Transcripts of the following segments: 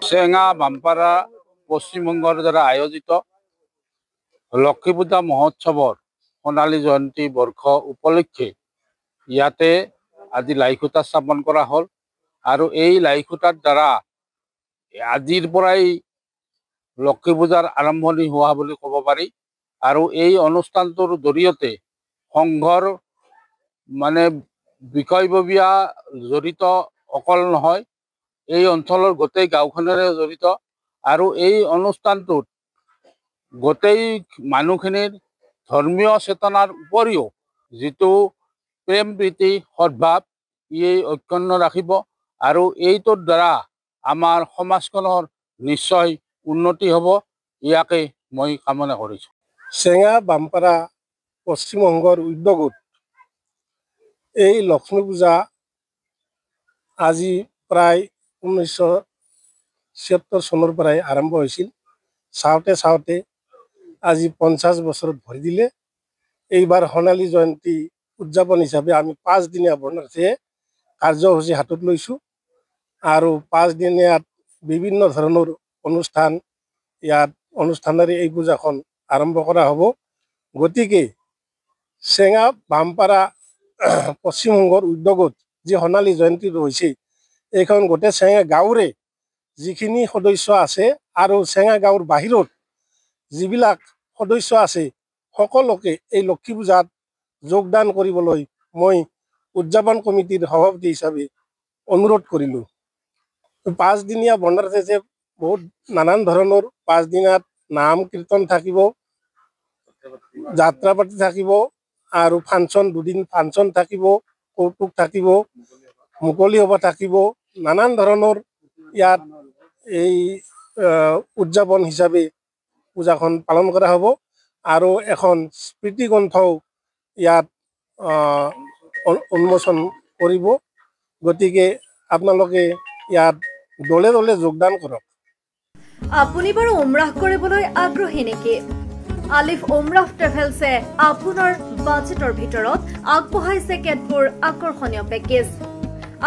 চেঙা বামপাৰা পশ্চিমবংগৰ দ্বাৰা আয়োজিত লক্ষ্মী পূজা মহোৎসৱৰ সোণালী জয়ন্তী বৰ্ষ উপলক্ষে ইয়াতে আজি লাইখুটা স্থাপন কৰা হ'ল আৰু এই লাইখুটাৰ দ্বাৰা আজিৰ পৰাই লক্ষ্মী পূজাৰ আৰম্ভণি হোৱা বুলি ক'ব পাৰি আৰু এই অনুষ্ঠানটোৰ জৰিয়তে সংঘৰ বিষয়ববীয়া জড়িত অকল নহয়, এই অঞ্চলৰ গোটেই গাঁওখনেৰে জড়িত আৰু এই অনুষ্ঠানটোত গোটেই মানুহখিনিৰ ধৰ্মীয় চেতনাৰ উপৰিও যিটো প্ৰেম প্ৰীতি সদ্ভাৱ এই অক্ষুণ্ণ ৰাখিব আৰু এইটোৰ দ্বাৰা আমাৰ সমাজখনৰ নিশ্চয় উন্নতি হ'ব, ইয়াকে মই কামনা কৰিছোঁ। চেঙা বামপাৰা পশ্চিমবংগৰ উদ্যোগত এই লক্ষ্মী পূজা আজি প্ৰায় 1976 চনৰ পৰাই আৰম্ভ হৈছিল। চাওঁতে আজি 50 বছৰত ভৰি দিলে। এইবাৰ সোণালী জয়ন্তী উদযাপন হিচাপে আমি 5 দিনীয়া বৰ্ণাঢ্য কাৰ্যসূচী হাতত লৈছোঁ আৰু 5 দিনীয়াত বিভিন্ন ধৰণৰ অনুষ্ঠান ইয়াত অনুষ্ঠানেৰে এই পূজাখন আৰম্ভ কৰা হ'ব। গতিকে চেঙা বামপাৰা পশ্চিমবংগৰ উদ্যোগত যি সোণালী জয়ন্তী হৈছে, এইখন গোটেই চেঙা গাঁৱৰে যিখিনি সদস্য আছে আৰু চেঙা গাঁৱৰ বাহিৰত যিবিলাক সদস্য আছে সকলোকে এই লক্ষ্মী পূজাত যোগদান কৰিবলৈ মই উদযাপন কমিটিৰ সভাপতি হিচাপে অনুৰোধ কৰিলোঁ। 5 দিনীয়া বৰ্ণাঢ্য যে বহুত নানান ধৰণৰ 5 দিনত নাম কীৰ্তন থাকিব, যাত্ৰা পাতি থাকিব আৰু ফাংচন 2 দিন ফাংচন থাকিব, কৌতুক থাকিব, মুকলি সভা থাকিব, নানান ধৰণৰ ইয়াত এই উদযাপন হিচাপে পূজাখন পালন কৰা হ'ব আৰু এখন স্মৃতি গ্ৰন্থও ইয়াত উন্মোচন কৰিব। গতিকে আপোনালোকে ইয়াত দলে দলে যোগদান কৰক। আপুনি বাৰু উমৰাহ কৰিবলৈ আগ্ৰহী নেকি? আলিফ উমৰাহ ট্ৰেভেলছে আপোনাৰ বাজেটৰ ভিতৰত আগবঢ়াইছে কেতবোৰ আকৰ্ষণীয় পেকেজ।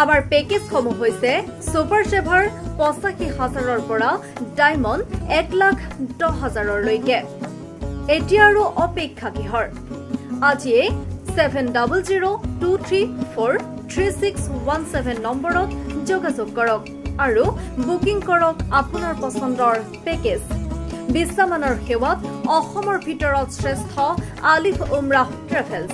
আমাৰ পেকেজসমূহ হৈছে ছুপাৰ ট্ৰেভাৰ 85,000ৰ পৰা ডায়মণ্ড 1,10,000লৈকে। এতিয়া আৰু অপেক্ষা কিহৰ? আজিয়ে 7002343617 নম্বৰত যোগাযোগ কৰক আৰু বুকিং কৰক আপোনাৰ পচন্দৰ পেকেজ। বিশ্বমানৰ সেৱাত অসমৰ ভিতৰত শ্ৰেষ্ঠ আলিফ উমৰাহ ট্ৰেভেলছ।